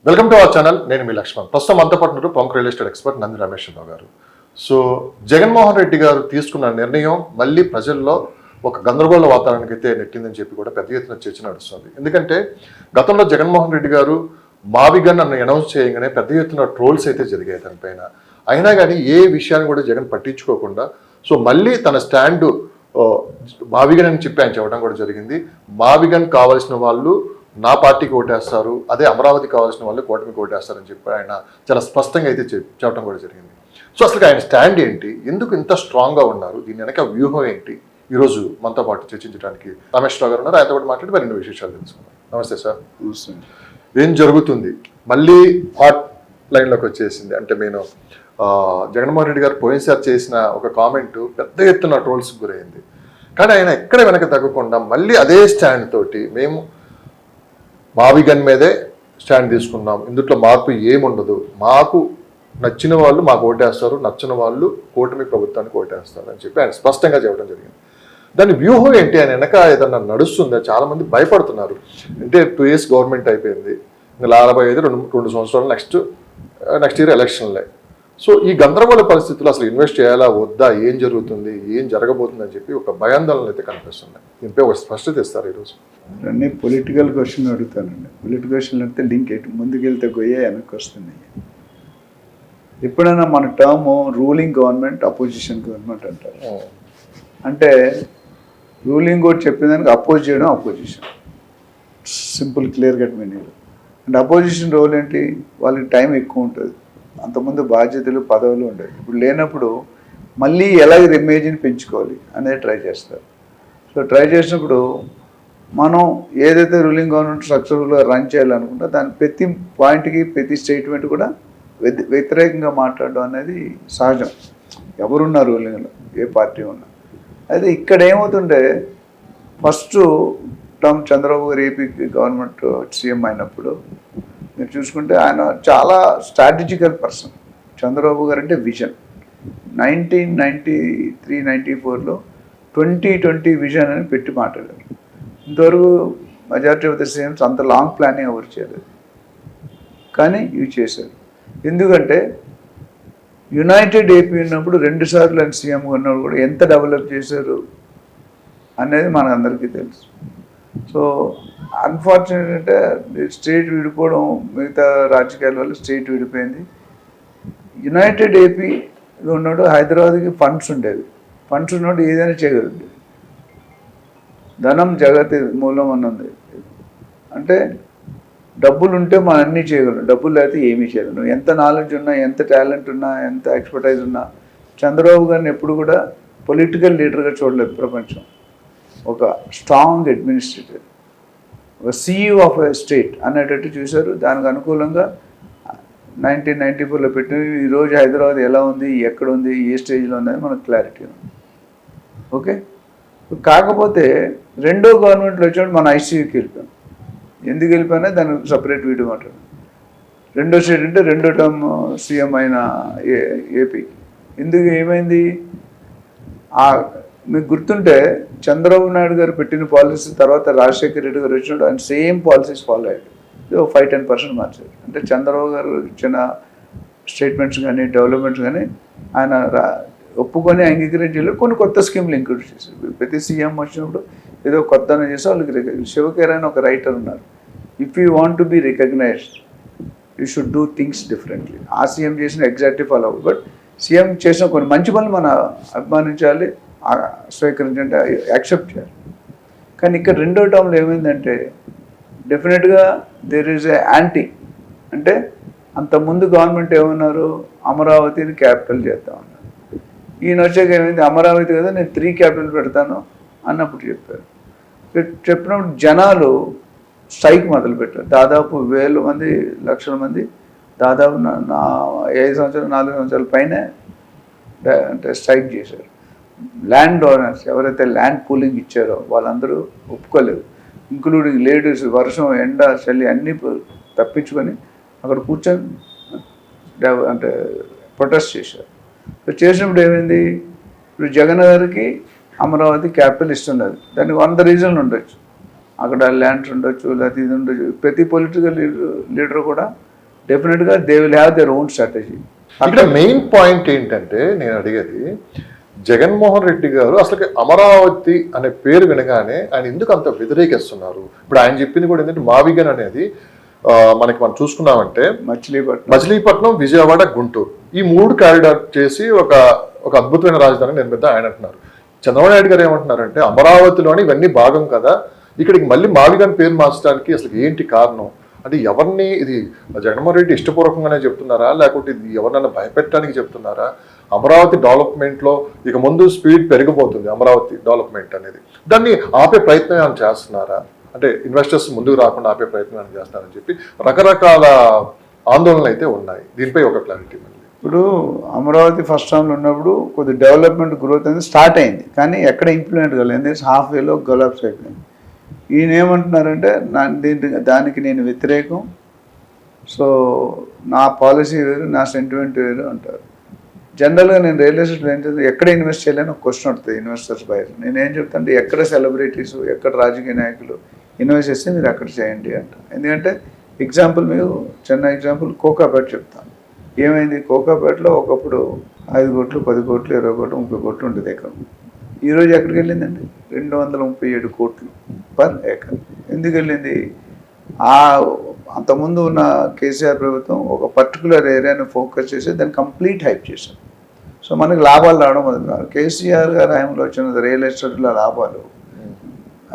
Welcome to our channel. నేను మీ లక్ష్మణ్. ప్రస్తుతం అంతా పాటు ప్రముఖ real estate expert Nandi Ramesh Rao గారు. సో జగన్మోహన్ రెడ్డి గారు తీసుకున్న నిర్ణయం మళ్ళీ ప్రజల్లో ఒక గందరగోళ వాతావరణానికి అయితే నెట్టిందని చెప్పి కూడా పెద్ద ఎత్తున చర్చ నడుస్తుంది. ఎందుకంటే గతంలో జగన్మోహన్ రెడ్డి గారు మావిగన్ అన్న అనౌన్స్ చేయగానే పెద్ద ఎత్తున ట్రోల్స్ అయితే జరిగాయి దానిపైన. అయినా కానీ ఏ విషయాన్ని కూడా జగన్ పట్టించుకోకుండా సో మళ్ళీ తన స్టాండు మావిగన్ అని చెప్పి ఆయన చెప్పడం కూడా జరిగింది. మావిగన్ కావాల్సిన వాళ్ళు నా పార్టీకి ఓటేస్తారు, అదే అమరావతి కావాల్సిన వాళ్ళు కూటమికి ఓటేస్తారని చెప్పి ఆయన చాలా స్పష్టంగా అయితే చెప్పడం కూడా జరిగింది. సో అసలు ఆయన స్టాండ్ ఏంటి, ఎందుకు ఇంత స్ట్రాంగ్గా ఉన్నారు, దీని వెనక వ్యూహం ఏంటి, ఈరోజు మనతో పాటు చర్చించడానికి రమేష్ రావు గారు ఉన్నారు. ఆయనతో పాటు మాట్లాడి మరిన్ని విశేషాలు తెలుసుకున్నాం. నమస్తే సార్. నమస్తే. ఏం జరుగుతుంది? మళ్ళీ హాట్ లైన్లోకి వచ్చేసింది. అంటే నేను జగన్మోహన్ రెడ్డి గారు పోయినసారి చేసిన ఒక కామెంట్ పెద్ద ఎత్తున ట్రోల్స్కి గురైంది. కానీ ఆయన ఎక్కడ వెనక తగ్గకుండా మళ్ళీ అదే స్టాండ్ తోటి మేము మావిగన్ మీదే స్టాండ్ తీసుకున్నాం, ఇందులో మార్పు ఏముండదు, మాకు నచ్చిన వాళ్ళు మాకు ఓటేస్తారు, నచ్చిన వాళ్ళు కూటమి ప్రభుత్వానికి ఓటేస్తారు అని చెప్పి ఆయన స్పష్టంగా చెప్పడం జరిగింది. దాని వ్యూహం ఏంటి, ఆయన వెనక ఏదన్నా నడుస్తుందా? చాలామంది భయపడుతున్నారు. అంటే 2 years గవర్నమెంట్ అయిపోయింది, ఇంకా 45 2 సంవత్సరాలు నెక్స్ట్ ఇయర్ ఎలక్షన్లే. సో ఈ గందరగోళ పరిస్థితుల్లో అసలు ఇన్వెస్ట్ చేయాలా వద్దా, ఏం జరుగుతుంది, ఏం జరగబోతుంది అని చెప్పి ఒక భయాందోళనలు అయితే కనిపిస్తున్నాయి. దీనిపై ఒక స్పష్టత ఇస్తారు ఈరోజు. అన్నీ పొలిటికల్ క్వశ్చన్ అడుగుతానండి. పొలిటికల్ క్వశ్చన్ అంటే లింక్ ముందుకెళ్తే గొయ్యే వెనక్కి వస్తున్నాయి. ఎప్పుడైనా మన term ruling government, opposition government అంటారు. అంటే రూలింగ్ కూడా చెప్పేదానికి అపోజ్ చేయడం opposition. Simple clear cut meaning. And opposition role ఏంటి, వాళ్ళకి టైం ఎక్కువ ఉంటుంది, అంతకుముందు బాధ్యతలు పదవులు ఉండేవి. ఇప్పుడు లేనప్పుడు మళ్ళీ ఎలా ఇమేజ్ని పెంచుకోవాలి అనేది ట్రై చేస్తారు. సో ట్రై చేసినప్పుడు మనం ఏదైతే రూలింగ్ గవర్నమెంట్ స్ట్రక్చర్గా రన్ చేయాలనుకుంటా దాని ప్రతి పాయింట్కి ప్రతి స్టేట్మెంట్ కూడా వ్యతిరేకంగా మాట్లాడడం అనేది సహజం, ఎవరున్నా రూలింగ్లో, ఏ పార్టీ ఉన్నా. అయితే ఇక్కడ ఏమవుతుంటే ఫస్ట్ టర్మ్ చంద్రబాబు గారు ఏపీ గవర్నమెంట్ సీఎం అయినప్పుడు మీరు చూసుకుంటే ఆయన చాలా స్ట్రాటజికల్ పర్సన్. చంద్రబాబు గారు అంటే విజన్. 1993-94లో 2020 విజన్ అని పెట్టి మాట్లాడారు. ఇంతవరకు మెజారిటీ ఆఫ్ ద సీఎంస్ అంత లాంగ్ ప్లానింగ్ ఎవరు చేయలేదు, కానీ ఇవి చేశారు. ఎందుకంటే యునైటెడ్ ఏపీ ఉన్నప్పుడు 2 సార్లు ఆయన సీఎంగా ఉన్నప్పుడు కూడా ఎంత డెవలప్ చేశారు అనేది మనకందరికీ తెలుసు. సో అన్ఫార్చునేట్ అంటే స్టేట్ విడిపోవడం, మిగతా రాజకీయాల వల్ల స్టేట్ విడిపోయింది. యునైటెడ్ ఏపీలో ఉన్నాడు, హైదరాబాద్కి ఫండ్స్ ఉండేవి. ఫండ్స్ ఉన్నప్పుడు ఏదైనా చేయగలదు. ధనం జగతి మూలం అన్నది. అంటే డబ్బులు ఉంటే మనం అన్నీ చేయగలం, డబ్బులు లేకపోతే ఏమీ చేయలేం. నువ్వు ఎంత నాలెడ్జ్ ఉన్నా, ఎంత టాలెంట్ ఉన్నా, ఎంత ఎక్స్పర్టైజ్ ఉన్నా, చంద్రబాబు గారిని ఎప్పుడు కూడా పొలిటికల్ లీడర్గా చూడలేదు ప్రపంచం. ఒక స్ట్రాంగ్ అడ్మినిస్ట్రేటర్, ఒక CEO ఆఫ్ ఎ స్టేట్ అనేటట్టు చూశారు. దానికి అనుకూలంగా 1994లో పెట్టిన ఈరోజు హైదరాబాద్ ఎలా ఉంది, ఎక్కడ ఉంది, ఏ స్టేజ్లో ఉంది అని మనకు క్లారిటీ ఉంది. ఓకే. కాకపోతే రెండో గవర్నమెంట్లో వచ్చినప్పుడు మన ICUకి వెళ్ళిపోయాం. ఎందుకు వెళ్ళిపోయినా దానికి సపరేట్ వీడియో మాట్లాడు. రెండో స్టేట్ అంటే రెండో టర్మ్ సీఎం అయిన ఏపీకి ఎందుకు ఏమైంది, మీకు గుర్తుంటే చంద్రబాబు నాయుడు గారు పెట్టిన పాలసీ తర్వాత రాజశేఖర రెడ్డి గారు వచ్చినప్పుడు ఆయన సేమ్ పాలసీస్ ఫాలో అయ్యాడు. 5-10% మార్చారు. అంటే చంద్రబాబు గారు ఇచ్చిన స్టేట్మెంట్స్ కానీ డెవలప్మెంట్స్ కానీ ఆయన ఒప్పుకొని అంగీకరించారు. కొన్ని కొత్త స్కీమ్లు ఇంక్లూడ్ చేశారు. ప్రతి సీఎం వచ్చినప్పుడు ఏదో కొత్త చేస్తే వాళ్ళకి శివకేర్ అని ఒక రైటర్ ఉన్నారు. If you want to be recognized you should do things differently. ఆ సీఎం చేసిన ఎగ్జాక్ట్లీ ఫాలో అవ్వదు, బట్ సీఎం చేసిన కొన్ని మంచి పనులు మనం అభిమానించాలి, స్వీకరించంటే యాక్సెప్ట్ చేయాలి. కానీ ఇక్కడ రెండో టర్మ్లో ఏమైందంటే డెఫినెట్గా దేర్ ఈజ్ ఏ యాంటీ. అంటే అంతకుముందు గవర్నమెంట్ ఏమన్నారు, అమరావతిని క్యాపిటల్ చేద్దామన్నారు. ఈయన వచ్చాక ఏమైంది, అమరావతి కదా నేను 3 క్యాపిటల్ పెడతాను అన్నప్పుడు చెప్పారు. చెప్పినప్పుడు జనాలు స్ట్రైక్ మొదలుపెట్టారు. దాదాపు 1000 మంది, లక్షల మంది దాదాపు 5 సంవత్సరాలు 4 సంవత్సరాల పైన అంటే స్ట్రైక్ చేశారు. ల్యాండ్ ఓనర్స్ ఎవరైతే ల్యాండ్ పూలింగ్ ఇచ్చారో వాళ్ళందరూ ఒప్పుకోలేదు, ఇంక్లూడింగ్ లేడీస్. వర్షం, ఎండ, చలి అన్నీ తప్పించుకొని అక్కడ కూర్చొని అంటే ప్రొటెస్ట్ చేశారు. చేసినప్పుడు ఏమైంది, ఇప్పుడు జగన్ గారికి అమరావతి క్యాపిటల్ ఇస్తున్నది. దానికి 100 రీజన్లు ఉండొచ్చు. అక్కడ ల్యాండ్స్ ఉండొచ్చు, లేకపోతే ఇది ఉండొచ్చు. ప్రతి పొలిటికల్ లీడర్ కూడా డెఫినెట్గా they will have their own strategy. ఇక్కడ మెయిన్ పాయింట్ ఏంటంటే నేను అడిగేది, జగన్మోహన్ రెడ్డి గారు అసలు అమరావతి అనే పేరు వినగానే ఆయన ఎందుకు అంత వ్యతిరేకిస్తున్నారు? ఇప్పుడు ఆయన చెప్పింది కూడా ఏంటంటే మావిగన్ అనేది మనం చూసుకున్నామంటే మచిలీపట్నం, విజయవాడ, గుంటూరు ఈ 3 కారిడార్ చేసి ఒక అద్భుతమైన రాజధాని నిర్మిద్దాం ఆయన అంటున్నారు. చంద్రబాబు నాయుడు గారు ఏమంటున్నారంటే అమరావతిలోని ఇవన్నీ భాగం కదా, ఇక్కడికి మళ్ళీ మావిగన్ పేరు మార్చడానికి అసలు ఏంటి కారణం? అంటే ఎవరిని ఇది జగన్మోహన్ రెడ్డి ఇష్టపూర్వకంగానే చెప్తున్నారా, లేకపోతే ఇది ఎవరినైనా భయపెట్టడానికి చెప్తున్నారా? అమరావతి డెవలప్మెంట్లో ఇక ముందు స్పీడ్ పెరిగిపోతుంది, అమరావతి డెవలప్మెంట్ అనేది, దాన్ని ఆపే ప్రయత్నం ఏమైనా చేస్తున్నారా? అంటే ఇన్వెస్టర్స్ ముందుకు రాకుండా ఆపే ప్రయత్నం ఏమైనా చేస్తున్నారని చెప్పి రకరకాల ఆందోళనలు అయితే ఉన్నాయి. దీనిపై ఒక క్లారిటీ. ఇప్పుడు అమరావతి ఫస్ట్ టైంలో ఉన్నప్పుడు కొద్ది డెవలప్మెంట్ గ్రోత్ అనేది స్టార్ట్ అయింది, కానీ ఎక్కడ ఇంప్లిమెంట్ కాలేదు, ఎందుకంటే హాఫ్ వేలో గొలాప్స్ అయిపోయింది. ఈయన ఏమంటున్నారంటే దానికి నేను వ్యతిరేకం, సో నా పాలసీ వేరు, నా సెంటిమెంట్ వేరు అంటారు. జనరల్గా నేను రియల్ ఎస్టేట్లో ఏం చేస్తాను, ఎక్కడ ఇన్వెస్ట్ చేయాలని ఒక క్వశ్చన్ వస్తుంది ఇన్వెస్టర్స్ బయట. నేనేం చెప్తానంటే ఎక్కడ సెలబ్రిటీస్, ఎక్కడ రాజకీయ నాయకులు ఇన్వెస్ట్ చేస్తే మీరు అక్కడ చేయండి అంట. ఎందుకంటే ఎగ్జాంపుల్ మీకు చిన్న ఎగ్జాంపుల్ కోకాపేట చెప్తాను. ఏమైంది, కోకాపేటలో ఒకప్పుడు 5 కోట్లు, 10 కోట్లు, 20 కోట్లు, 30 కోట్లు ఉండేది ఎకరం. ఈరోజు ఎక్కడికి వెళ్ళిందండి? 237 కోట్లు పర్ ఏకర్. ఎందుకు వెళ్ళింది? అంతకుముందు ఉన్న కేసీఆర్ ప్రభుత్వం ఒక పర్టికులర్ ఏరియాని ఫోకస్ చేసి దాన్ని కంప్లీట్ హైప్ చేశారు. సో మనకి లాభాలు రావడం మొదలు. కేసీఆర్ గారి హయాంలో వచ్చిన రియల్ ఎస్టేట్లో లాభాలు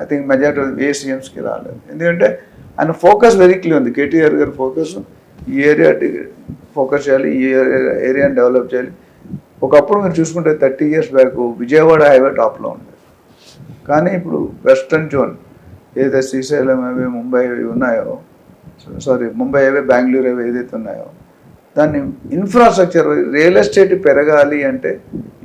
ఐ థింక్ మెజారిటీ ఏ సీఎంస్కి రాలేదు. ఎందుకంటే ఆయన ఫోకస్ వెరీ క్లియర్ ఉంది. కేటీఆర్ గారి ఫోకస్ ఈ ఏరియా ఫోకస్ చేయాలి, ఈ ఏరియాని డెవలప్ చేయాలి. ఒకప్పుడు మీరు చూసుకుంటే 30 years బ్యాక్ విజయవాడ హైవే టాప్లో ఉండేది, కానీ ఇప్పుడు వెస్ట్రన్ జోన్ ఏదైతే శ్రీశైలం హైవే, ముంబై హైవే ఉన్నాయో, ముంబై హైవే, బెంగళూరు హైవే ఏదైతే ఉన్నాయో, దాన్ని ఇన్ఫ్రాస్ట్రక్చర్, రియల్ ఎస్టేట్ పెరగాలి అంటే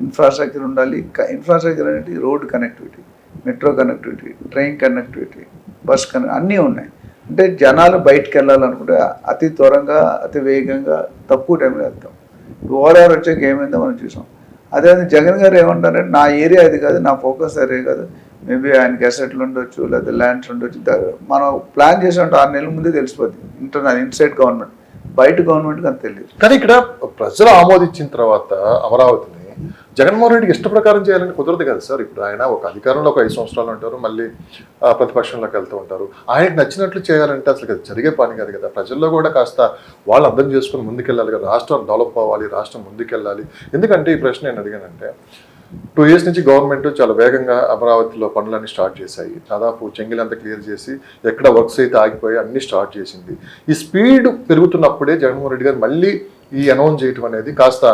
ఇన్ఫ్రాస్ట్రక్చర్ ఉండాలి. ఇన్ఫ్రాస్ట్రక్చర్ అనేది road connectivity, metro connectivity, train connectivity, bus అన్నీ ఉన్నాయి. అంటే జనాలు బయటకు వెళ్ళాలనుకుంటే అతి త్వరగా, అతి వేగంగా, తక్కువ టైంలో వెళ్తాం. ఓవరాల్ వచ్చాక ఏమైందో మనం చూసాం. అదే జగన్ గారు ఏమంటారంటే నా ఏరియా అది కాదు, నా ఫోకస్ ఏరియా కాదు, మేబీ ఆయనకి అసెట్లు ఉండొచ్చు, లేకపోతే ల్యాండ్స్ ఉండొచ్చు. మనం ప్లాన్ చేసినట్టు 6 నెలల ముందే తెలిసిపోతుంది ఇన్సైడ్ గవర్నమెంట్, బయట గవర్నమెంట్కి అంత తెలియదు. కానీ ఇక్కడ ప్రజలు ఆమోదించిన తర్వాత అమరావతిని జగన్మోహన్ రెడ్డికి ఇష్ట ప్రకారం చేయాలని కుదరదు కదా సార్. ఇప్పుడు ఆయన ఒక అధికారంలో ఒక 5 సంవత్సరాలు ఉంటారు, మళ్ళీ ప్రతిపక్షంలోకి వెళ్తూ ఉంటారు. ఆయనకు నచ్చినట్లు చేయాలంటే అసలు అది జరిగే పని కాదు కదా. ప్రజల్లో కూడా కాస్త వాళ్ళు అర్థం చేసుకుని ముందుకెళ్ళాలి కదా. రాష్ట్రం డెవలప్ అవ్వాలి, రాష్ట్రం ముందుకెళ్ళాలి. ఎందుకంటే ఈ ప్రశ్న నేను అడిగానంటే 2 years నుంచి గవర్నమెంట్ చాలా వేగంగా అమరావతిలో పనులన్నీ స్టార్ట్ చేశాయి. దాదాపు చెంగిలంతా క్లియర్ చేసి ఎక్కడ వర్క్స్ అయితే ఆగిపోయి అన్ని స్టార్ట్ చేసింది. ఈ స్పీడ్ పెరుగుతున్నప్పుడే జగన్మోహన్ రెడ్డి గారు మళ్ళీ ఈ అనౌన్స్ చేయటం అనేది కాస్త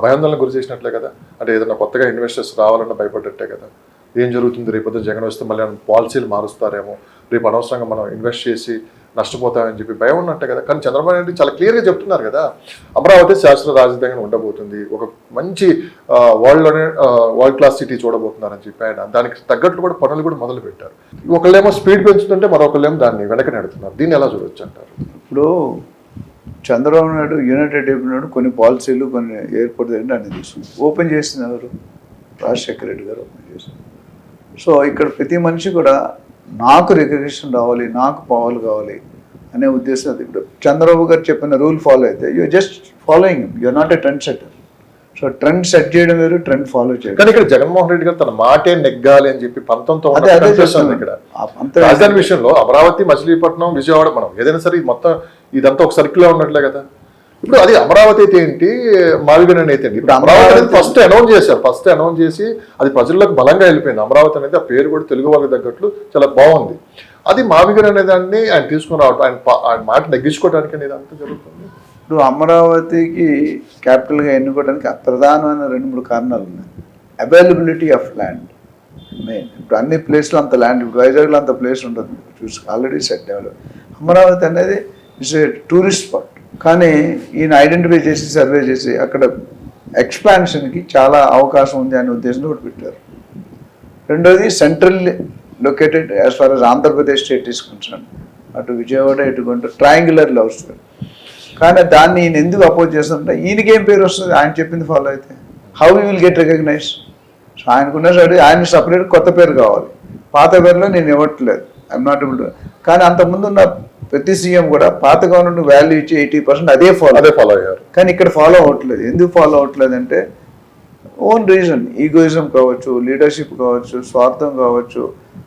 భయాందోళన గురి చేసినట్లే కదా. అంటే ఏదైనా కొత్తగా ఇన్వెస్టర్స్ రావాలన్నా భయపడ్డట్టే కదా. ఏం జరుగుతుంది, రేపు జగన్ వస్తే మళ్ళీ పాలసీలు మారుస్తారేమో, రేపు అనవసరంగా మనం ఇన్వెస్ట్ చేసి నష్టపోతామని చెప్పి భయం ఉన్నట్టే కదా. కానీ చంద్రబాబు నాయుడు చాలా క్లియర్గా చెప్తున్నారు కదా, అమరావతి శాశ్వత రాజధానిగా ఉండబోతుంది, ఒక మంచి వరల్డ్ క్లాస్ సిటీ చూడబోతున్నారని చెప్పి ఆయన దానికి తగ్గట్లు కూడా పనులు కూడా మొదలు పెట్టారు. ఒకళ్ళేమో స్పీడ్ పెంచుతుంటే మరొకళ్ళేమో దాన్ని వెనక నెడుతున్నారు. దీన్ని ఎలా చూడొచ్చు అంటారు? ఇప్పుడు చంద్రబాబు నాయుడు యునైటెడ్ అయిపోయినాడు, కొన్ని పాలసీలు, కొన్ని ఎయిర్పోర్ట్ దగ్గర అన్ని తీసుకుంది. ఓపెన్ చేసింది ఎవరు? రాజశేఖర రెడ్డి గారు ఓపెన్ చేశారు. సో ఇక్కడ ప్రతి మనిషి కూడా నాకు రికగ్నిషన్ రావాలి, నాకు పావులు కావాలి అనే ఉద్దేశం అది. ఇప్పుడు చంద్రబాబు గారు చెప్పిన రూల్ ఫాలో అయితే you're just following, you're not a trend setter. So trend set చేయడం వేరు, ట్రెండ్ ఫాలో చేయడం. కానీ ఇక్కడ జగన్మోహన్ రెడ్డి గారు తన మాటే నెగ్గాలి అని చెప్పి పంతంతో ఇక్కడ రాజధాని విషయంలో అమరావతి, మచిలీపట్నం, విజయవాడ, మనం ఏదైనా సరే మొత్తం ఇదంతా ఒక సర్కిల్ లో ఉన్నట్లే కదా. ఇప్పుడు అది అమరావతి అయితే ఏంటి, మావిగన్ అయితే ఏంటి? ఇప్పుడు అమరావతి ఫస్ట్ అనౌన్స్ చేశారు. ఫస్ట్ అనౌన్స్ చేసి అది ప్రజలకు బలంగా వెళ్ళిపోయింది. అమరావతి అనేది ఆ పేరు కూడా తెలుగు వాళ్ళకి తగ్గట్లు చాలా బాగుంది. అది మావిగన్ అనే దాన్ని ఆయన తీసుకుని రావడం, ఆయన మాట నెగ్గించుకోవడానికి అనేది అంతా జరుగుతుంది. ఇప్పుడు అమరావతికి క్యాపిటల్గా ఎన్నుకోవడానికి ప్రధానమైన 2-3 కారణాలు ఉన్నాయి. Availability of land main. ఇప్పుడు అన్ని ప్లేస్లో అంత ల్యాండ్, ఇప్పుడు వైజాగ్లో అంత ప్లేస్ ఉంటుంది చూసి ఆల్రెడీ సెట్ డెవలప్. అమరావతి అనేది ఇట్స్ ఏ టూరిస్ట్ స్పాట్. కానీ ఈయన ఐడెంటిఫై చేసి సర్వే చేసి అక్కడ ఎక్స్పాన్షన్కి చాలా అవకాశం ఉంది అనే ఉద్దేశంతో పెట్టారు. రెండోది central located as far as Andhra Pradesh state is concern. అటు విజయవాడ, ఇటు గుంటూరు ట్రయాంగులర్లో వస్తుంది. కానీ దాన్ని ఈయన ఎందుకు అపోజ్ చేస్తుంటే ఈయనకేం పేరు వస్తుంది ఆయన చెప్పింది ఫాలో అయితే? How you will get recognize? So ఆయనకున్న సరే ఆయన సపరేట్ కొత్త పేరు కావాలి. పాత పేరులో నేను ఇవ్వట్లేదు, ఐఎమ్ నాట్ ఏబుల్ టు. కానీ అంతకుముందు ఉన్న ప్రతి సీఎం కూడా పాత గవర్నమెంట్ వాల్యూ ఇచ్చి 80% అదే ఫాలో అయ్యారు. కానీ ఇక్కడ ఫాలో అవ్వట్లేదు. ఎందుకు ఫాలో అవ్వట్లేదు అంటే ఓన్ రీజన్, ఈగోయిజం కావచ్చు, లీడర్షిప్ కావచ్చు, స్వార్థం కావచ్చు,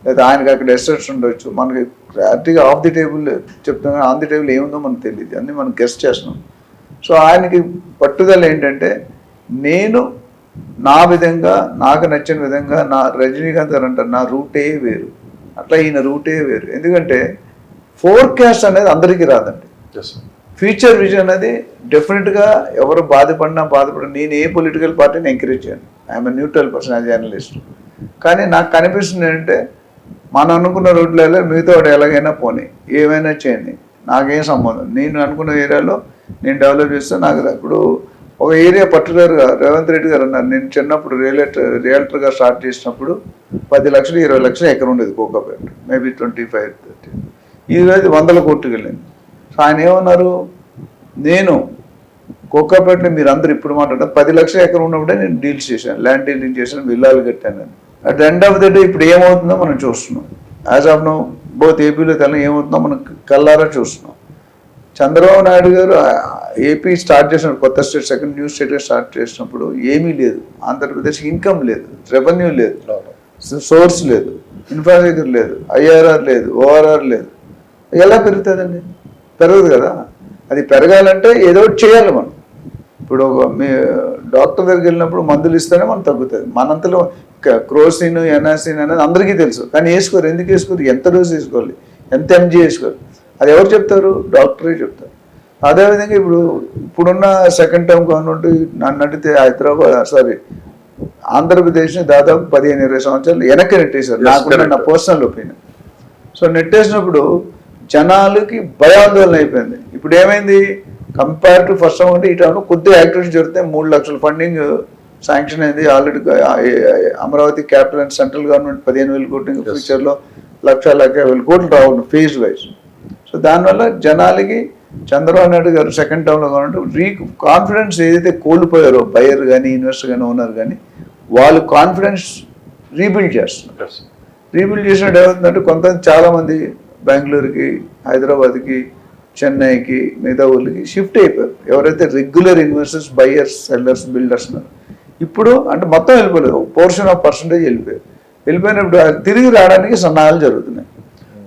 లేదా ఆయనకి అక్కడ ఎస్టర్స్ ఉండొచ్చు. మనకి క్లారిటీగా ఆఫ్ ది టేబుల్ చెప్తాం, ఆన్ ది టేబుల్ ఏముందో మనకు తెలియదు, అన్నీ మనం గెస్ట్ చేస్తున్నాం. సో ఆయనకి పట్టుదల ఏంటంటే నేను నా విధంగా, నాకు నచ్చిన విధంగా, నా రజనీకాంత్ గారు అంటారు నా రూటే వేరు, అట్లా ఈయన రూటే వేరు. ఎందుకంటే ఫోర్కాస్ట్ అనేది అందరికీ రాదండి. ఫ్యూచర్ విజన్ అనేది డెఫినెట్గా ఎవరు బాధపడినా నేను ఏ పొలిటికల్ పార్టీని ఎంకరేజ్ చేయను. I'm a neutral person as journalist. కానీ నాకు కనిపిస్తుంది ఏంటంటే మనం అనుకున్న రూట్లలో మిగతా వాడు ఎలాగైనా పోనీ, ఏమైనా చేయండి, నాకేం సంబంధం. నేను అనుకున్న ఏరియాలో నేను డెవలప్ చేస్తే నాకు ఇప్పుడు ఒక ఏరియా పర్టికులర్గా రేవంత్ రెడ్డి గారు అన్నారు. నేను చిన్నప్పుడు రియల్టర్గా స్టార్ట్ చేసినప్పుడు 10 లక్షలు 20 లక్షలు ఎకరం ఉండేది కోకాపేట, మేబీ 25-30. ఈరోజు 100 కోట్లకి వెళ్ళింది. సో ఆయన ఏమన్నారు, నేను కోకాపేటలో మీరు అందరూ ఇప్పుడు మాట్లాడారు 10 లక్షల ఎకరం ఉన్నప్పుడే నేను డీల్స్ చేశాను, ల్యాండ్ డీలింగ్ చేశాను, విల్లాలు కట్టాను. At the end of the day ఇప్పుడు ఏమవుతుందో మనం చూస్తున్నాం. యాజ్ ఆఫ్ నో బోత్ ఏపీలో తెలంగాణ ఏమవుతుందో మనం కళ్ళారా చూస్తున్నాం. చంద్రబాబు నాయుడు గారు ఏపీ స్టార్ట్ చేసినప్పుడు, కొత్త స్టేట్, సెకండ్ న్యూ స్టేట్గా స్టార్ట్ చేసినప్పుడు ఏమీ లేదు. ఆంధ్రప్రదేశ్ ఇన్కమ్ లేదు, రెవెన్యూ లేదు, సోర్స్ లేదు, ఇన్ఫ్రాస్ట్రక్చర్ లేదు, ఐఆర్ఆర్ లేదు, ఓఆర్ఆర్ లేదు. ఎలా పెరుగుతుందండి? పెరగదు కదా. అది పెరగాలంటే ఏదో ఒకటి చేయాలి మనం. ఇప్పుడు మీ డాక్టర్ దగ్గరికి వెళ్ళినప్పుడు మందులు ఇస్తేనే మనం తగ్గుతుంది. మనంతలో క్రోసిన్, ఎనాసిన్ అనేది అందరికీ తెలుసు, కానీ వేసుకోరు. ఎందుకు వేసుకోరు? ఎంత డోస్ వేసుకోవాలి, ఎంత ఎంజీ వేసుకోవాలి, అది ఎవరు చెప్తారు? డాక్టరే చెప్తారు. అదేవిధంగా ఇప్పుడున్న సెకండ్ టర్మ్ గవర్నమెంట్ నన్ను అడిగితే ఆంధ్రప్రదేశ్ని దాదాపు 15-20 సంవత్సరాలు వెనక్కి నెట్టేశారు. నాకున్న నా పర్సనల్ ఒపీనియన్. సో నెట్టేసినప్పుడు జనాలకి భయాందోళన అయిపోయింది. ఇప్పుడు ఏమైంది, కంపేర్ టు ఫస్ట్ టైం అంటే ఈ టైంలో కొద్దిగా యాక్టివిటీస్ జరుగుతాయి. 3 లక్షల ఫండింగ్ శాంక్షన్ అయింది already. Amaravati capital and central government 15,000 కోట్లు, ఫ్యూచర్లో 1,50,000 కోట్లు రావడం ఫేజ్ వైజ్. సో దానివల్ల జనాలకి చంద్రబాబు నాయుడు గారు సెకండ్ టర్మ్లో గవర్నమెంట్ కాన్ఫిడెన్స్ ఏదైతే కోల్పోయారో, బయర్ కానీ, ఇన్వెస్టర్ కానీ, ఓనర్ కానీ, వాళ్ళు కాన్ఫిడెన్స్ రీబిల్డ్ చేస్తున్నారు. రీబిల్డ్ చేసినట్టు ఏమవుతుందంటే కొంతమంది చాలామంది బెంగళూరుకి, హైదరాబాద్కి, చెన్నైకి, మిగతా ఊళ్ళకి షిఫ్ట్ అయిపోయారు. ఎవరైతే regular investors, buyers, sellers, builders ఉన్నారు. ఇప్పుడు అంటే మొత్తం వెళ్ళిపోలేదు, పోర్షన్ ఆఫ్ పర్సంటేజ్ వెళ్ళిపోయినప్పుడు తిరిగి రావడానికి సన్నాహాలు జరుగుతున్నాయి.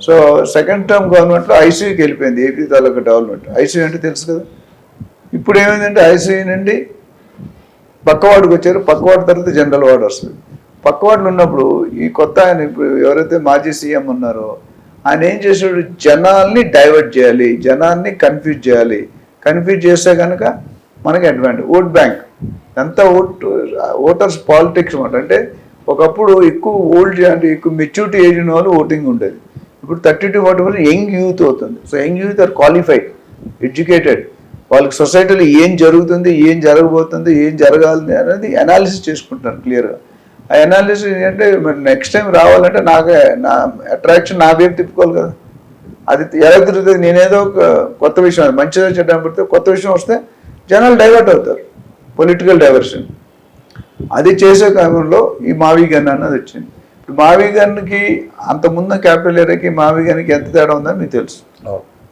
సో సెకండ్ టర్మ్ గవర్నమెంట్లో ఐసీయూకి వెళ్ళిపోయింది ఏపీ తాలూకా డెవలప్మెంట్. ఐసీయూ అంటే తెలుసు కదా. ఇప్పుడు ఏమైందంటే ఐసీయూ నుండి పక్కవాడికి వచ్చారు, పక్కవాడి తర్వాత జనరల్ వార్డు వస్తుంది. పక్కవాడులు ఉన్నప్పుడు ఈ కొత్త ఆయన ఇప్పుడు ఎవరైతే మాజీ సీఎం ఉన్నారో ఆయన ఏం చేసాడు, జనాల్ని డైవర్ట్ చేయాలి, జనాల్ని కన్ఫ్యూజ్ చేయాలి. కన్ఫ్యూజ్ చేస్తే కనుక మనకి అడ్వాంటేజ్. ఓట్ బ్యాంక్ ఎంత ఓటర్స్ పాలిటిక్స్ అనమాట. అంటే ఒకప్పుడు ఎక్కువ ఓల్డ్ అంటే ఎక్కువ మెచ్యూరిటీ ఏజ్ ఉన్న వాళ్ళు ఓటింగ్ ఉండేది. ఇప్పుడు 30-40% యంగ్ యూత్ అవుతుంది. So young youth are qualified, educated. వాళ్ళకి సొసైటీలో ఏం జరుగుతుంది, ఏం జరగబోతుంది, ఏం జరగాలి అనేది అనాలిసిస్ చేసుకుంటున్నారు క్లియర్గా. ఆ అనాలిసిస్ ఏంటంటే నెక్స్ట్ టైం రావాలంటే నా అట్రాక్షన్ నా వైపు తిప్పుకోవాలి కదా. అది ఎలా తిరుగుతుంది? నేనేదో కొత్త విషయం, మంచిగా చెడ్డ పడితే కొత్త విషయం వస్తే జనాలు డైవర్ట్ అవుతారు, పొలిటికల్ డైవర్షన్. అది చేసే క్రమంలో ఈ మావి గన్ అన్నది వచ్చింది. ఇప్పుడు మావి గన్కి అంతకుముందు క్యాపిటల్ ఏరియాకి మావి గన్కి ఎంత తేడా ఉందని మీకు తెలుసు.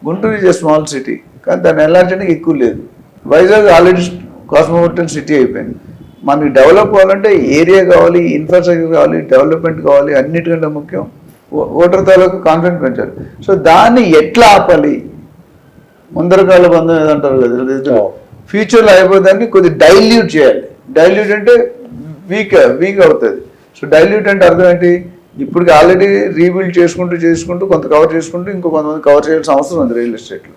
Guntur is a small city, కానీ దాన్ని వెళ్ళడానికి ఎక్కువ లేదు. వైజాగ్ ఆల్రెడీ కాస్మోపాలిటన్ సిటీ అయిపోయింది. మనకి డెవలప్ కావాలంటే ఏరియా కావాలి, ఇన్ఫ్రాస్ట్రక్చర్ కావాలి, డెవలప్మెంట్ కావాలి. అన్నిటికంటే ముఖ్యం ఓటర్ తాలూకు కాన్ఫిడెన్స్ పెంచాలి. సో దాన్ని ఎట్లా ఆపాలి? ముందరకాల బంధం ఏదంటారు కదా, ఫ్యూచర్లో అయిపోతానికి కొద్దిగా డైల్యూట్ చేయాలి. డైల్యూట్ అంటే వీక్ అవుతుంది. సో డైల్యూట్ అంటే అర్థం ఏంటి? ఇప్పటికి ఆల్రెడీ రీబిల్డ్ చేసుకుంటూ కొంత కవర్ చేసుకుంటూ ఇంకో కొంతమంది కవర్ చేయాల్సిన అవసరం ఉంది రియల్ ఎస్టేట్లో.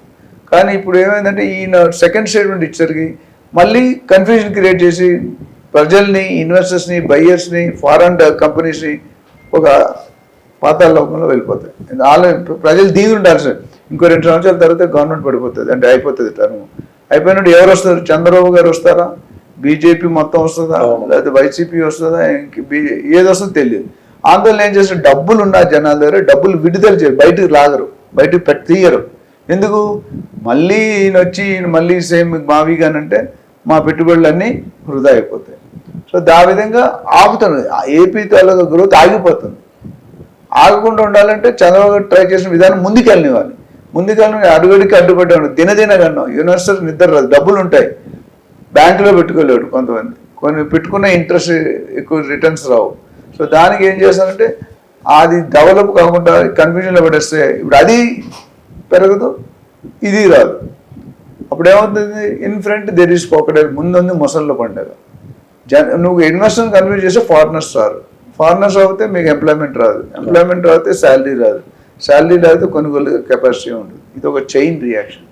కానీ ఇప్పుడు ఏమైందంటే ఈయన సెకండ్ స్టేట్మెంట్ ఇచ్చేసరికి మళ్ళీ కన్ఫ్యూజన్ క్రియేట్ చేసి ప్రజల్ని, ఇన్వెస్టర్స్ని, బయ్యర్స్ని, ఫారెన్ కంపెనీస్ని ఒక పాతాళ లోకంలో వెళ్ళిపోతాయి. ఆల్రెడీ ప్రజలు దిగి ఉండాల్సి, ఇంకో 2 సంవత్సరాల తర్వాత గవర్నమెంట్ పడిపోతుంది, అంటే అయిపోతుంది టర్మ్. అయిపోయినట్టు ఎవరు వస్తారు? చంద్రబాబు గారు వస్తారా? బీజేపీ మొత్తం వస్తుందా? లేకపోతే వైసీపీ వస్తుందా? ఏది వస్తుందో తెలియదు. ఆందోళన ఏం చేస్తారు? డబ్బులు ఉన్న జనాల దగ్గర డబ్బులు విడుదల చేయరు, బయటకు లాగరు, బయటకు తీయరు. ఎందుకు? మళ్ళీ ఈయన మళ్ళీ సేమ్ మావి అంటే మా పెట్టుబడులన్నీ వృధా అయిపోతాయి. సో ఆ విధంగా ఆపుతుంది. ఏపీ తాలూకా గ్రోత్ ఆగిపోతుంది. ఆగకుండా ఉండాలంటే చంద్రబాబు ట్రై చేసిన విధానం ముందుకెళ్ళనివ్వాలి. ముందు కాలం అడుగడికి అడ్డుపడ్డాడు, దినదినగన్నాం. ఇన్వెస్టర్ నిద్ర రాదు, డబ్బులు ఉంటాయి, బ్యాంకులో పెట్టుకోలేడు కొంతమంది, కొన్ని పెట్టుకున్న ఇంట్రెస్ట్ ఎక్కువ రిటర్న్స్ రావు. సో దానికి ఏం చేస్తానంటే అది డెవలప్ కాకుండా కన్ఫ్యూజన్లో పడేస్తే ఇప్పుడు అది పెరగదు, ఇది రాదు. అప్పుడు ఏమవుతుంది, in front there is crocodile, ముందుంది మొసళ్ళ పండుగ. నువ్వు ఇన్వెస్టర్ కన్ఫ్యూజ్ చేస్తే ఫారినర్స్ రారు, ఫారినర్స్ అవుతే మీకు ఎంప్లాయ్మెంట్ రాదు, ఎంప్లాయ్మెంట్ రాతే శాలరీ రాదు, శాలరీ రాదు కొనుగోలు కెపాసిటీ ఉండదు. ఇది ఒక చైన్ రియాక్షన్.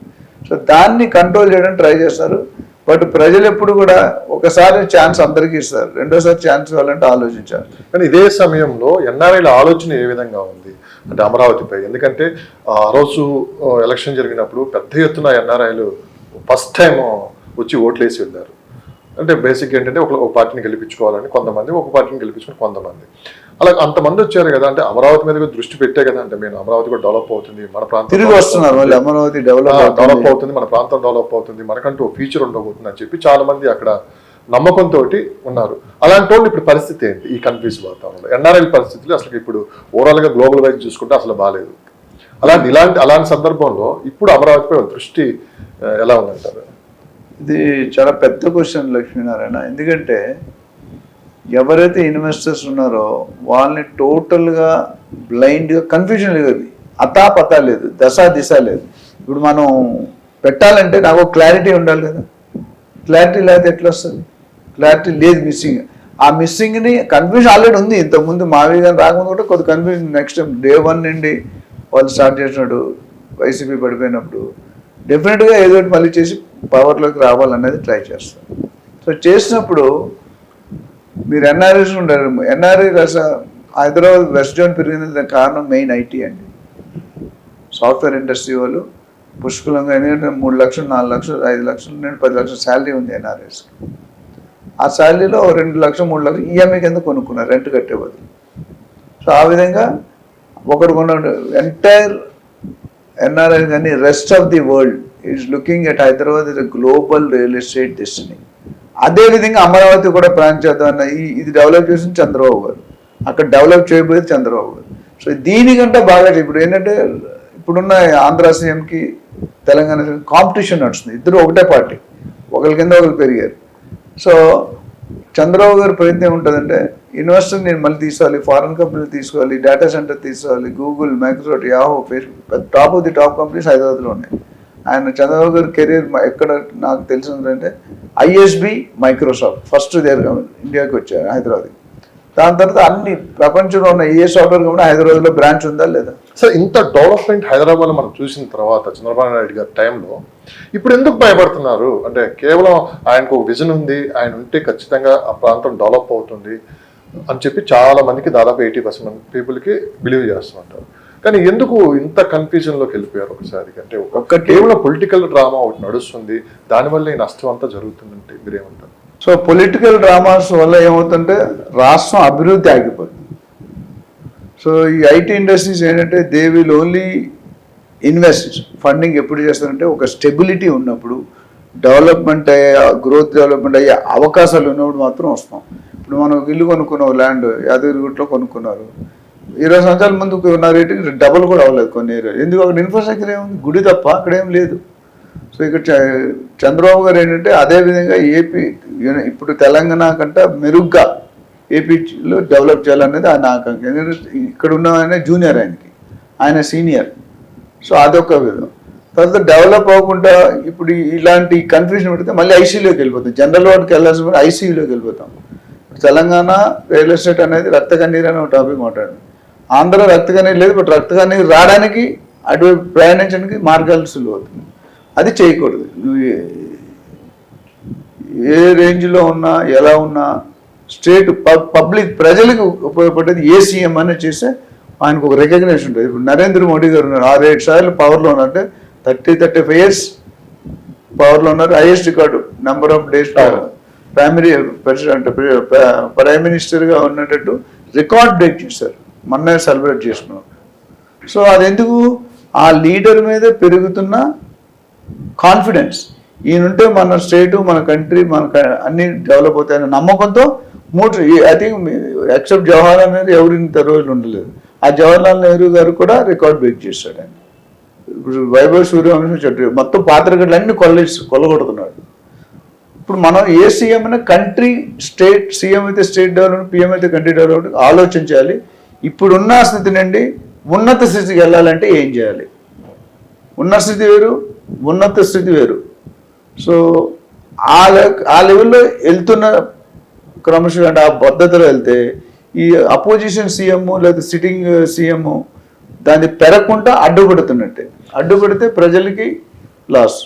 సో దాన్ని కంట్రోల్ చేయడానికి ట్రై చేస్తారు. బట్ ప్రజలు ఎప్పుడు కూడా ఒకసారి ఛాన్స్ అందరికీ ఇస్తారు, రెండోసారి ఛాన్స్ ఇవ్వాలంటే ఆలోచించాలి. కానీ ఇదే సమయంలో ఎన్ఆర్ఐల ఆలోచన ఏ విధంగా ఉంది అంటే అమరావతిపై? ఎందుకంటే ఆ రోజు ఎలక్షన్ జరిగినప్పుడు పెద్ద ఎత్తున ఎన్ఆర్ఐలు ఫస్ట్ టైం వచ్చి ఓట్లేసి వెళ్ళారు. అంటే బేసిక్ ఏంటంటే ఒక పార్టీని గెలిపించుకోవాలని కొంతమంది, ఒక పార్టీని గెలిపించుకుని కొంతమంది, అలా అంతమంది వచ్చారు కదా. అంటే అమరావతి మీద దృష్టి పెట్టే కదా, అంటే మేము అమరావతి కూడా డెవలప్ అవుతుంది, మన ప్రాంతం తిరిగి వస్తున్నారు మళ్ళీ, అమరావతి డెవలప్ అవుతుంది, మన ప్రాంతం డెవలప్ అవుతుంది, మనకంటూ ఫ్యూచర్ ఉండబోతుంది అని చెప్పి చాలా మంది అక్కడ నమ్మకంతో ఉన్నారు. అలాంటి వాళ్ళు ఇప్పుడు పరిస్థితి ఏంటి ఈ కన్ఫ్యూజ్ వాతావరణంలో? ఎన్ఆర్ఐల పరిస్థితులు అసలు ఇప్పుడు ఓవరాల్గా గ్లోబల్ వైజ్ చూసుకుంటే అసలు బాగాలేదు. అలాంటి సందర్భంలో ఇప్పుడు అమరావతిపై దృష్టి ఎలా ఉందంటారు? ఇది చాలా పెద్ద క్వశ్చన్ లక్ష్మీనారాయణ. ఎందుకంటే ఎవరైతే ఇన్వెస్టర్స్ ఉన్నారో వాళ్ళని టోటల్గా బ్లైండ్గా కన్ఫ్యూజన్ లేదు, అతాపతా లేదు, దశ దిశ లేదు. ఇప్పుడు మనం పెట్టాలంటే నాకు క్లారిటీ ఉండాలి కదా, క్లారిటీ లేకపోతే ఎట్లా వస్తుంది? క్లారిటీ లేదు, మిస్సింగ్. ఆ మిస్సింగ్ని కన్ఫ్యూజన్ ఆల్రెడీ ఉంది. ఇంతకుముందు మావి గారు రాకముందు కూడా కొద్ది కన్ఫ్యూజన్. నెక్స్ట్ టైం డే 1 నుండి వాళ్ళు స్టార్ట్ చేసినప్పుడు వైసీపీ పడిపోయినప్పుడు డెఫినెట్గా ఏదో ఒకటి మళ్ళీ చేసి పవర్లోకి రావాలనేది ట్రై చేస్తారు. సో చేసినప్పుడు మీరు ఎన్ఆర్ఐస్ ఉండారు. ఎన్ఆర్ఐ హైదరాబాద్ వెస్ట్ జోన్ పెరిగిన కారణం మెయిన్ ఐటీ అండి. సాఫ్ట్వేర్ ఇండస్ట్రీ వాళ్ళు పుష్కలంగా, ఎందుకంటే 3 లక్షలు, 4 లక్షలు, 5 లక్షలు నుండి 10 లక్షల శాలరీ ఉంది ఎన్ఆర్ఐస్కి. ఆ శాలరీలో 2 లక్షలు, 3 లక్షలు ఈఎంఐ కింద కొనుక్కున్నారు రెంట్ కట్టే బదులు. సో ఆ విధంగా ఒకడు కొన్నాడు. ఎంటైర్ ఎన్ఆర్ఐ కానీ rest of the world is looking at Hyderabad is a global real estate destiny. అదేవిధంగా అమరావతి కూడా ప్లాన్ చేద్దాం అన్న ఇది డెవలప్ చేసింది చంద్రబాబు గారు, అక్కడ డెవలప్ చేయబోయేది చంద్రబాబు గారు. సో దీనికంటే బాగా ఇప్పుడు ఏంటంటే ఇప్పుడున్న ఆంధ్ర సీఎంకి తెలంగాణ కాంపిటీషన్ నడుస్తుంది, ఇద్దరు ఒకటే పార్టీ, ఒకరి కింద ఒకరు పెరిగారు. సో చంద్రబాబు గారి ప్రయత్నం ఉంటుందంటే ఇన్వెస్టర్ నేను మళ్ళీ తీసుకోవాలి, ఫారెన్ కంపెనీలు తీసుకోవాలి, డేటా సెంటర్ తీసుకోవాలి, Google, Microsoft, Yahoo, Facebook, top of the top companies హైదరాబాద్లో ఉన్నాయి. ఆయన చంద్రబాబు గారి కెరీర్ ఎక్కడ నాకు తెలిసిందంటే ఐఎస్బి, మైక్రోసాఫ్ట్ ఫస్ట్ ఇండియాకి వచ్చారు హైదరాబాద్కి. దాని తర్వాత అన్ని ప్రపంచంలో ఉన్న ఏ సాఫ్ట్వేర్ కంపెనీ హైదరాబాద్లో బ్రాంచ్ ఉందా లేదా? సార్ ఇంత డెవలప్మెంట్ హైదరాబాద్లో మనం చూసిన తర్వాత చంద్రబాబు నాయుడు గారి టైంలో ఇప్పుడు ఎందుకు భయపడుతున్నారు? అంటే కేవలం ఆయనకు ఒక విజన్ ఉంది, ఆయన ఉంటే ఖచ్చితంగా ఆ ప్రాంతం డెవలప్ అవుతుంది అని చెప్పి చాలా మందికి దాదాపు 80% పీపుల్కి బిలీవ్ చేస్తుంటారు. కానీ ఎందుకు ఇంత కన్ఫ్యూజన్లోకి వెళ్ళిపోయారు ఒకసారి? అంటే ఒక కేవలం పొలిటికల్ డ్రామా ఒకటి నడుస్తుంది, దానివల్ల ఈ నష్టం అంతా జరుగుతుందంటే మీరేమంటారు? సో పొలిటికల్ డ్రామాస్ వల్ల ఏమవుతుంటే రాష్ట్రం అభివృద్ధి ఆగిపోతుంది. సో ఈ ఐటీ ఇండస్ట్రీస్ ఏంటంటే they will only invest, funding ఎప్పుడు చేస్తారంటే ఒక స్టెబిలిటీ ఉన్నప్పుడు, డెవలప్మెంట్ అయ్యే గ్రోత్ డెవలప్మెంట్ అయ్యే అవకాశాలు ఉన్నప్పుడు మాత్రం వస్తాం. ఇప్పుడు మనం ఇల్లు కొనుక్కున్నాం, ల్యాండ్ యాదగిరిగుట్టలో కొనుక్కున్నారు, 20 సంవత్సరాల ముందు ఉన్న రేటుకి డబుల్ కూడా అవ్వలేదు కొన్ని ఏరియాలు. ఎందుకు? అక్కడ ఇన్ఫ్రాస్ట్రక్చర్ ఏముంది, గుడి తప్ప అక్కడ ఏం లేదు. సో ఇక్కడ చంద్రబాబు గారు ఏంటంటే అదేవిధంగా ఏపీ ఇప్పుడు తెలంగాణ కంటే మెరుగ్గా ఏపీలో డెవలప్ చేయాలనేది ఆయన ఆకాంక్ష. ఎందుకంటే ఇక్కడ ఉన్న ఆయన జూనియర్, ఆయన సీనియర్. సో అదొక విధం. తర్వాత డెవలప్ అవ్వకుండా ఇప్పుడు ఇలాంటి కన్ఫ్యూజన్ పెడితే మళ్ళీ ఐసీయూలోకి వెళ్ళిపోతాం, జనరల్ వార్డ్కి వెళ్ళాల్సిన ఐసీయూలోకి వెళ్ళిపోతాం. తెలంగాణ రియల్ ఎస్టేట్ అనేది రక్త కన్నీరు అనే ఒక టాపిక్ మాట్లాడింది. ఆంధ్ర రక్త కన్నీరు లేదు, బట్ రక్త కన్నీరు రావడానికి అటువైపు ప్రయాణించడానికి మార్గాలు సులువు అవుతుంది. అది చేయకూడదు. నువ్వు ఏ రేంజ్లో ఉన్నా, ఎలా ఉన్నా, స్టేట్ పబ్లిక్ ప్రజలకు ఉపయోగపడేది ఏ సీఎం అనేది చేస్తే ఆయనకు ఒక రికగ్నేషన్ ఉంటుంది. ఇప్పుడు నరేంద్ర మోడీ గారు ఉన్నారు, 6-7 సార్లు పవర్లో ఉన్నారంటే 30-35 years పవర్లో ఉన్నారు. Highest record number of days prime మినిస్టర్గా ఉన్నట్టు రికార్డ్ బ్రేక్ చేశారు, మొన్న సెలబ్రేట్ చేసుకున్నాం. సో అది ఎందుకు? ఆ లీడర్ మీద పెరుగుతున్న కాన్ఫిడెన్స్, ఈయనుంటే మన స్టేటు, మన కంట్రీ, మన అన్ని డెవలప్ అవుతాయనే నమ్మకంతో I think except Jawaharlal Nehru ఎవరు ఇంత రోజులు ఉండలేదు. ఆ జవహర్లాల్ నెహ్రూ గారు కూడా రికార్డ్ బ్రేక్ చేశాడు ఆయన ఇప్పుడు వైభవ్ సూర్యవంశం చెట్టు మొత్తం పాత్రికలు అన్ని కొల్లగొడుతున్నాడు. ఇప్పుడు మనం ఏ సీఎం అయినా కంట్రీ స్టేట్, సీఎం అయితే స్టేట్ డెవలప్మెంట్, పిఎం అయితే కంట్రీ డెవలప్మెంట్ ఆలోచించాలి. ఇప్పుడున్న స్థితి నుండి ఉన్నత స్థితికి వెళ్ళాలంటే ఏం చేయాలి? ఉన్న స్థితి వేరు, ఉన్నత స్థితి వేరు. సో ఆ లెవెల్లో వెళ్తున్న క్రమశిక్షణ అంటే ఆ పద్ధతిలో వెళ్తే ఈ అపోజిషన్ సీఎం లేదా సిట్టింగ్ సీఎం దాన్ని పెరగకుండా అడ్డుపడుతున్నట్టే. అడ్డుపడితే ప్రజలకి లాస్.